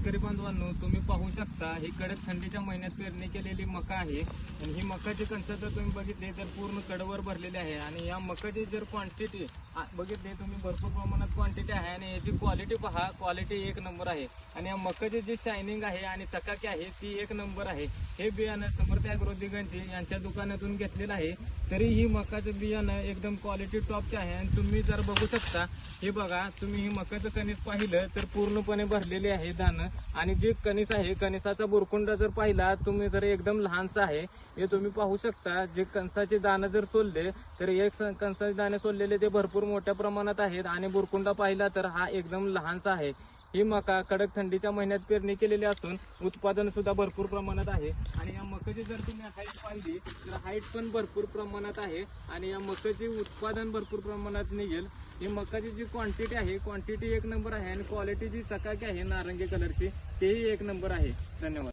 शेतकरी बांधवांनो, तुम्ही पाहू शकता ही कडक थंडीच्या महिन्यात पेरणी केलेली मका आहे आणि ही मकाची कणसं जर तुम्ही बघितले तर पूर्ण कडवर भरलेली आहे आणि या मकाची जर क्वांटिटी बघितली तुम्ही भरपूर प्रमाणात क्वांटिटी आहे आणि याची क्वालिटी पहा, क्वालिटी एक नंबर आहे आणि या मकाची जी शायनिंग आहे आणि चकाकी आहे ती एक नंबर आहे। हे बियाणं समर्थ ॲग्रो दिगंजी यांच्या दुकानातून घेतलेलं आहे, तरी ही मकाचं बियाणं एकदम क्वालिटी टॉपचे आहे आणि तुम्ही जर बघू शकता हे बघा, तुम्ही ही मकाचं कणीस पाहिलं तर पूर्णपणे भरलेले आहे दाणं आणि जे कणीस आहे कणिसाचा बुरकुंडा जर पाहिला तुम्ही तर एकदम लहानसा आहे। हे तुम्ही पाहू शकता, जे कणसाचे दाणे जर सोलले तर एक कणसाचे दाणे सोललेले ते भरपूर मोठ्या प्रमाणात आहेत आणि बुरकुंडा पाहिला तर हा एकदम लहानसा आहे। ही मका कडक थंडीच्या महिन्यात पेरणी केलेली असून उत्पादन सुद्धा भरपूर प्रमाणात आहे आणि या मकाची जर तुम्ही हाईट पाहिली तर हाईट पण भरपूर प्रमाणात आहे आणि या मकाचे उत्पादन भरपूर प्रमाणात निघेल। ही मकाची जी क्वांटिटी आहे क्वांटिटी एक नंबर आहे आणि क्वालिटी जी चकाकी आहे नारंगी कलरची तेही एक नंबर आहे। धन्यवाद।